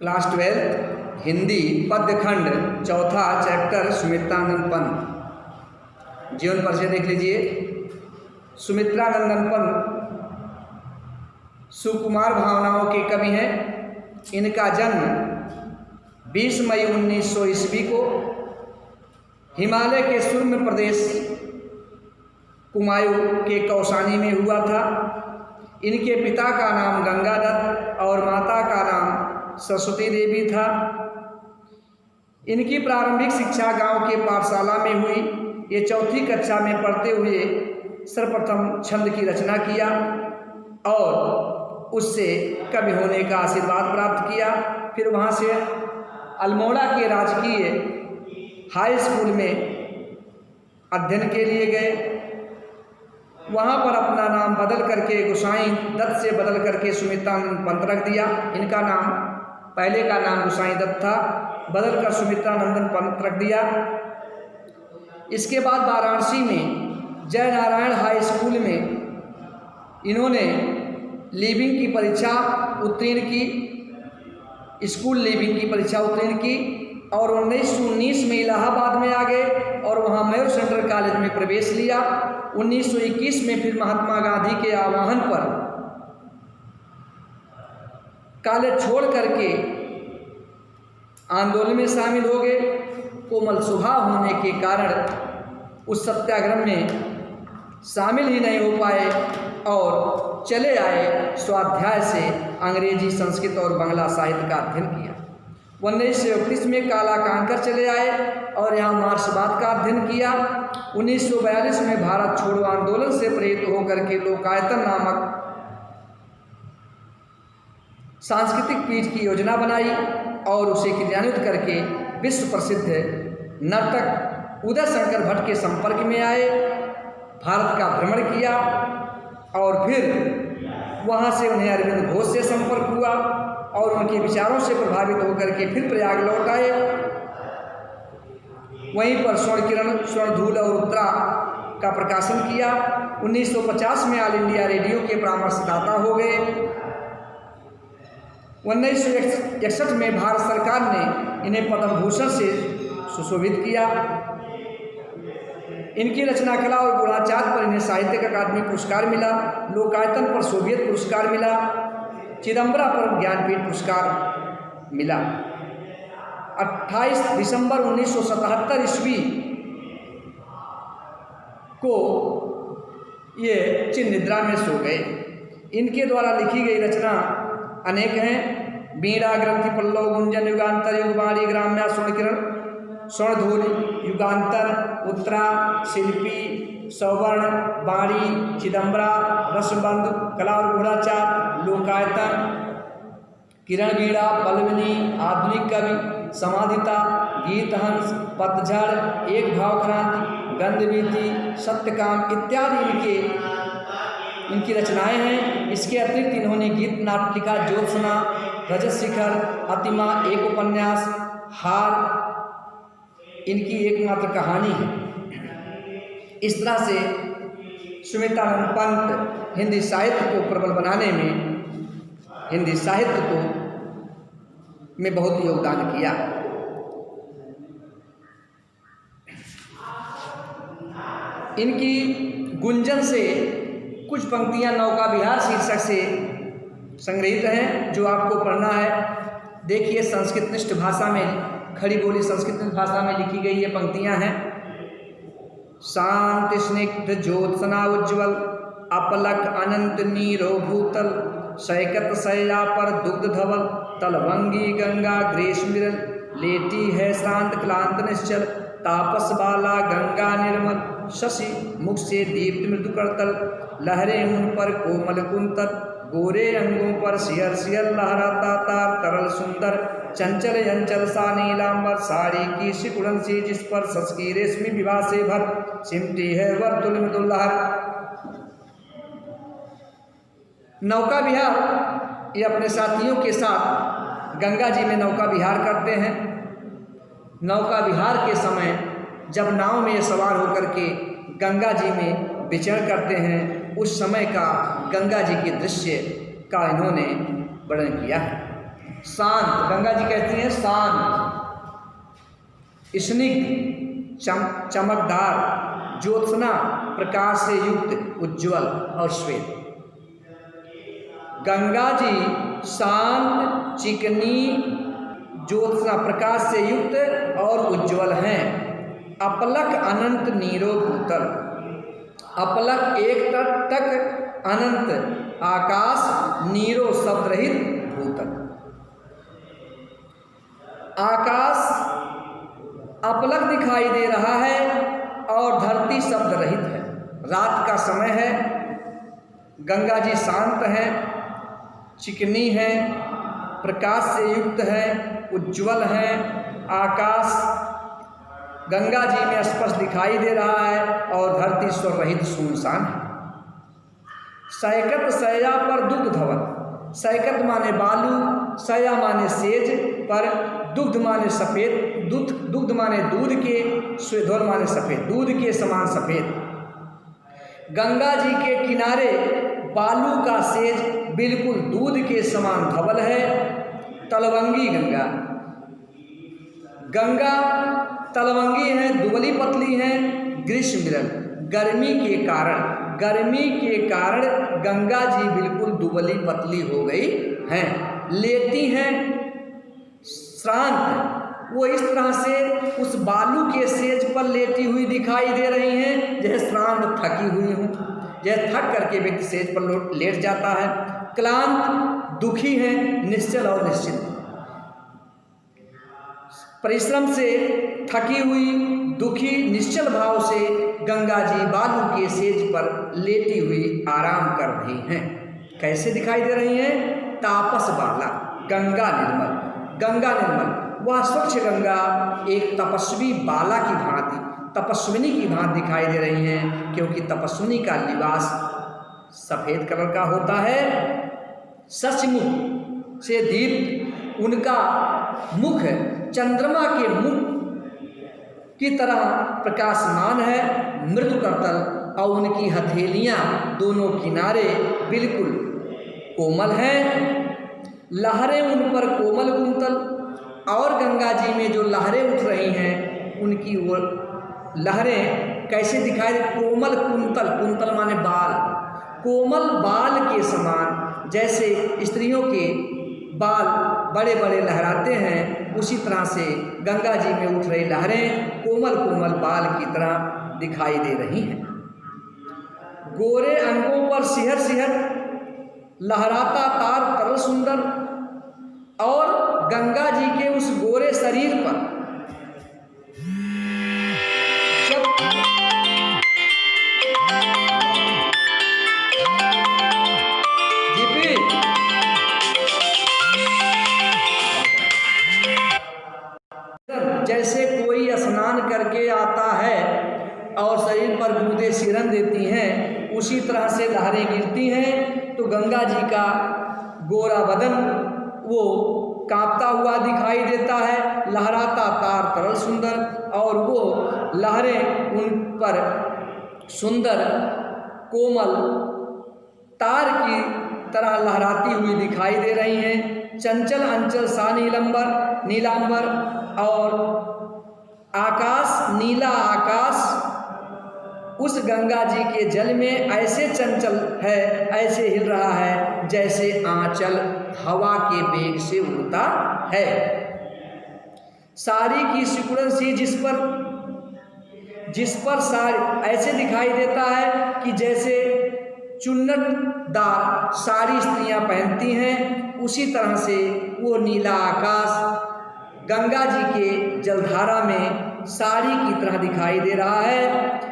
Class 12 Hindi पद्य खंड चौथा चैप्टर सुमित्रानंद पंत। जीवन परिचय देख लीजिए। सुमित्रानंदन पंत सुकुमार भावनाओं के कवि हैं। इनका जन्म 20 मई 1900 ईस्वी को हिमालय के सुरम्य प्रदेश कुमायूं के कौसानी में हुआ था। इनके पिता का नाम गंगादत्त और माता का नाम सरस्वती देवी था। इनकी प्रारंभिक शिक्षा गांव के पाठशाला में हुई। ये चौथी कक्षा में पढ़ते हुए सर्वप्रथम छंद की रचना किया और उससे कवि होने का आशीर्वाद प्राप्त किया। फिर वहाँ से अल्मोड़ा के राजकीय हाई स्कूल में अध्ययन के लिए गए। वहाँ पर अपना नाम बदल करके गोसाई दत्त से बदल करके सुमित्रानंद पंत रख दिया। इनका नाम पहले का नाम गोसाई दत्त था, बदल कर सुमित्रानंदन पंत रख दिया। इसके बाद वाराणसी में जय नारायण हाई स्कूल में इन्होंने लीविंग की परीक्षा उत्तीर्ण की, स्कूल लीविंग की परीक्षा उत्तीर्ण की और 1919 में इलाहाबाद में आ गए और वहाँ मयूर सेंट्रल कॉलेज में प्रवेश लिया। 1921 में फिर महात्मा गांधी के आह्वान पर कॉलेज छोड़ करके आंदोलन में शामिल हो गए। कोमल स्वभाव होने के कारण उस सत्याग्रह में शामिल ही नहीं हो पाए और चले आए। स्वाध्याय से अंग्रेजी, संस्कृत और बांग्ला साहित्य का अध्ययन किया। 1931 में काला कांकर चले आए और यहाँ मार्क्सवाद का अध्ययन किया। 1942 में भारत छोड़ो आंदोलन से प्रेरित होकर के लोकायतन नामक सांस्कृतिक पीठ की योजना बनाई और उसे क्रियान्वित करके विश्व प्रसिद्ध नर्तक उदय शंकर भट्ट के संपर्क में आए। भारत का भ्रमण किया और फिर वहाँ से उन्हें अरविंद घोष से संपर्क हुआ और उनके विचारों से प्रभावित होकर के फिर प्रयाग लौट आए। वहीं पर स्वर्ण किरण, स्वर्ण धूल और उत्तरा का प्रकाशन किया। 1950 में ऑल इंडिया रेडियो के परामर्शदाता हो गए। 1961 में भारत सरकार ने इन्हें पद्म भूषण से सुशोभित किया। इनकी रचना कला और गुणाचार पर इन्हें साहित्यिक अकादमी पुरस्कार मिला। लोकायतन पर सोवियत पुरस्कार मिला। चिदम्बरा पर ज्ञानपीठ पुरस्कार मिला। 28 दिसंबर 1977 ईस्वी को ये चिर निद्रा में सो गए। इनके द्वारा लिखी गई रचना अनेक हैं। बीड़ा, ग्रंथि, पल्लव, गुंजन, युगांतर, युगवाणी, ग्राम्या, स्वर्ण किरण, स्वर्ण धूल, युगांतर, उत्तरा, शिल्पी, सौवर्ण, बाणी, चिदम्बरा, रसबंध, कला और गुणाचार, लोकायतन, किरण बीड़ा, पल्लविनी, आधुनिक कवि, समाधिता, गीतहंस, पतझड़, एक भाव क्रांति, गंधवीति, सत्यकाम इत्यादि इनकी रचनाएं हैं। इसके अतिरिक्त इन्होंने गीत नाट्य लिखा, ज्योत्सना, रजत शिखर, अतिमा, एक उपन्यास, हार इनकी एकमात्र कहानी है। इस तरह से सुमित्रानंद पंत हिंदी साहित्य को प्रबल बनाने में, हिंदी साहित्य को में बहुत योगदान किया। इनकी गुंजन से कुछ पंक्तियां नौका विहार शीर्षक से संग्रहित हैं जो आपको पढ़ना है। देखिए, संस्कृतनिष्ठ भाषा में, खड़ी बोली संस्कृत भाषा में लिखी गई ये पंक्तियां हैं। शांति स्निग्ध ज्योत्सना उज्ज्वल, अपलक अनंत नीरो भूतल, सैकत शैया पर दुग्ध धवल, तलवंगी गंगा ग्रीष्म विरल, लेटी है शांत क्लांत निश्चल, तापस बाला गंगा निर्मल, शशि मुख से दीप्त मृदु करतल, लहरें उन पर कोमल कुंतल, गोरे अंगों पर सियर सियर लहराता तार तरल सुंदर, चंचल अंचल सा नीलांबर, साड़ी की सिकुड़न सी जिस पर ससकी रेशमी विवाह से भर, सिमटी है वर्तुल मृदुलहर। नौका विहार ये अपने साथियों के साथ गंगा जी में नौका विहार करते हैं। नौका विहार के समय जब नाव में सवार होकर के गंगा जी में विचरण करते हैं, उस समय का गंगा जी के दृश्य का इन्होंने वर्णन किया है। शांत, गंगा जी कहती हैं शांत, स्निग्ध, चमकदार, ज्योत्सना प्रकाश से युक्त, उज्ज्वल और श्वेत। गंगा जी शांत, चिकनी, ज्योत्सना प्रकाश से युक्त और उज्ज्वल हैं। अपलक अनंत नीरो भूतल, अपलक एक तक अनंत आकाश, नीरो शब्द रहित भूतल। आकाश अपलक दिखाई दे रहा है और धरती शब्द रहित है। रात का समय है, गंगा जी शांत हैं, चिकनी हैं, प्रकाश से युक्त हैं, उज्ज्वल हैं। आकाश गंगा जी में स्पष्ट दिखाई दे रहा है और धरती स्वर रहित सुनसान है। सैकत शैया पर दुग्ध धवल, सैकत माने बालू, शैया माने सेज पर, दुग्ध माने सफ़ेद, दुग्ध माने दूध के, श्वेधवल माने सफ़ेद, दूध के समान सफ़ेद। गंगा जी के किनारे बालू का सेज बिल्कुल दूध के समान धवल है। तलवंगी गंगा, गंगा तलवंगी है, दुबली पतली है। ग्रीष्म मिलन, गर्मी के कारण गंगा जी बिल्कुल दुबली पतली हो गई हैं। लेटी हैं श्रांत, वो इस तरह से उस बालू के सेज पर लेटी हुई दिखाई दे रही हैं जैसे श्रांत थकी हुई हूँ, जैसे थक करके व्यक्ति सेज पर लेट जाता है। क्लांत, दुखी हैं, निश्चल और निश्चिंत, परिश्रम से थकी हुई, दुखी, निश्चल भाव से गंगा जी बालू के सेज पर लेटी हुई आराम कर रही हैं। कैसे दिखाई दे रही हैं? तापस बाला, गंगा निर्मल, गंगा निर्मल, वह स्वच्छ गंगा एक तपस्वी बाला की भांति, तपस्विनी की भांति दिखाई दे रही हैं, क्योंकि तपस्विनी का लिबास सफ़ेद कलर का होता है। सचमुख से दीप्त उनका मुख चंद्रमा के मुख की तरह प्रकाशमान है, मृदु करतल, और उनकी हथेलियाँ दोनों किनारे बिल्कुल कोमल हैं। लहरें उन पर कोमल कुंतल, और गंगा जी में जो लहरें उठ रही हैं उनकी वो लहरें कैसे दिखाई? कोमल कुंतल, कुंतल माने बाल, कोमल बाल के समान, जैसे स्त्रियों के बाल बड़े बड़े लहराते हैं, उसी तरह से गंगा जी में उठ रही लहरें कोमल कोमल बाल की तरह दिखाई दे रही हैं। गोरे अंगों पर सिहर सिहर लहराता तार तरल सुंदर, और गंगा जी के उस गोरे शरीर पर जैसे कोई स्नान करके आता है और शरीर पर बूंदें सिरन देती हैं, उसी तरह से लहरें गिरती हैं। तो गंगा जी का गोरा बदन वो कांपता हुआ दिखाई देता है, लहराता तार तरल सुंदर, और वो लहरें उन पर सुंदर कोमल तार की तरह लहराती हुई दिखाई दे रही हैं। चंचल अंचल सा नीलांबर, और आकाश, नीला आकाश उस गंगा जी के जल में ऐसे चंचल है, ऐसे हिल रहा है जैसे आंचल हवा के वेग से उड़ता है। साड़ी की सिकुड़न सी जिस पर साड़ी ऐसे दिखाई देता है कि जैसे चुन्नटदार साड़ी स्त्रियां पहनती हैं, उसी तरह से वो नीला आकाश गंगा जी के जलधारा में साड़ी की तरह दिखाई दे रहा है।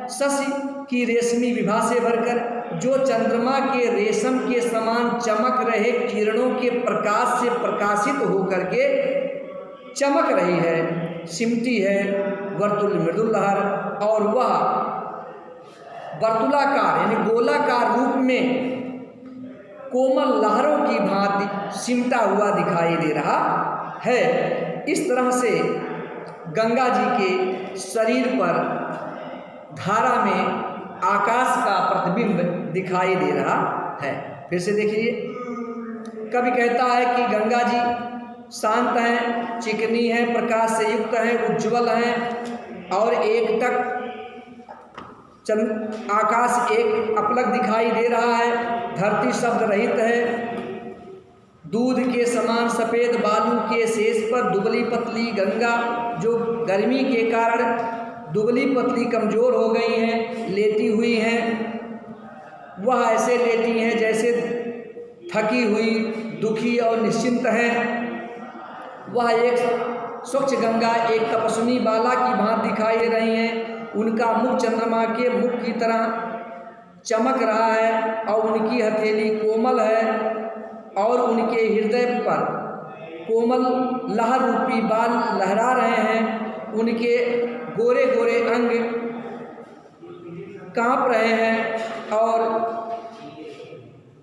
शशि की रेशमी विभा से भरकर जो चंद्रमा के रेशम के समान चमक रहे किरणों के प्रकाश से प्रकाशित होकर के चमक रही है, सिमटी है वर्तुल मृदुल लहर, और वह वर्तुलाकार यानी गोलाकार रूप में कोमल लहरों की भांति सिमटा हुआ दिखाई दे रहा है। इस तरह से गंगा जी के शरीर पर धारा में आकाश का प्रतिबिंब दिखाई दे रहा है। फिर से देखिए, कवि कहता है कि गंगा जी शांत हैं, चिकनी हैं, प्रकाश से युक्त हैं, उज्ज्वल हैं और एकटक आकाश एक अपलक दिखाई दे रहा है। धरती शब्द रहित है। दूध के समान सफ़ेद बालू के शेष पर दुबली पतली गंगा, जो गर्मी के कारण दुबली पतली कमज़ोर हो गई हैं, लेटी हुई हैं। वह ऐसे लेटी हैं जैसे थकी हुई, दुखी और निश्चिंत हैं। वह एक स्वच्छ गंगा एक तपस्विनी बाला की भांति दिखाई दे रही हैं। उनका मुख चंद्रमा के मुख की तरह चमक रहा है और उनकी हथेली कोमल है और उनके हृदय पर कोमल लहर रूपी बाल लहरा रहे हैं। उनके गोरे गोरे अंग कांप रहे हैं और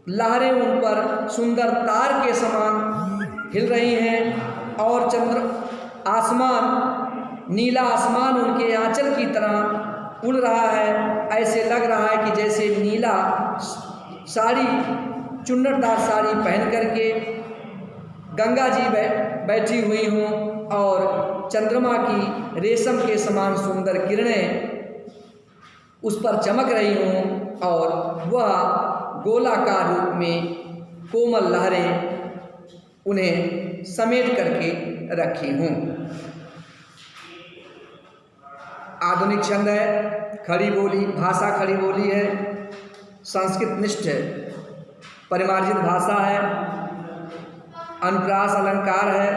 लहरें उन पर सुंदर तार के समान हिल रही हैं और आसमान, नीला आसमान उनके आंचल की तरह उड़ रहा है। ऐसे लग रहा है कि जैसे नीला साड़ी, चुन्नटदार साड़ी पहन करके गंगा जी बैठी हुई हों और चंद्रमा की रेशम के समान सुंदर किरणें उस पर चमक रही हों और वह गोलाकार रूप में कोमल लहरें उन्हें समेट करके रखी हों। आधुनिक छंद है, खड़ी बोली, भाषा खड़ी बोली है, संस्कृत निष्ठ परिमार्जित भाषा है, अनुप्रास अलंकार है,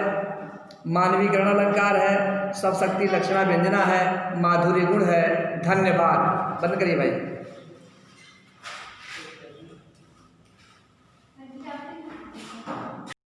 मानवीकरण अलंकार है, सब शक्ति लक्षणा व्यंजना है, माधुर्य गुण है। धन्यवाद। बंद करिए भाई।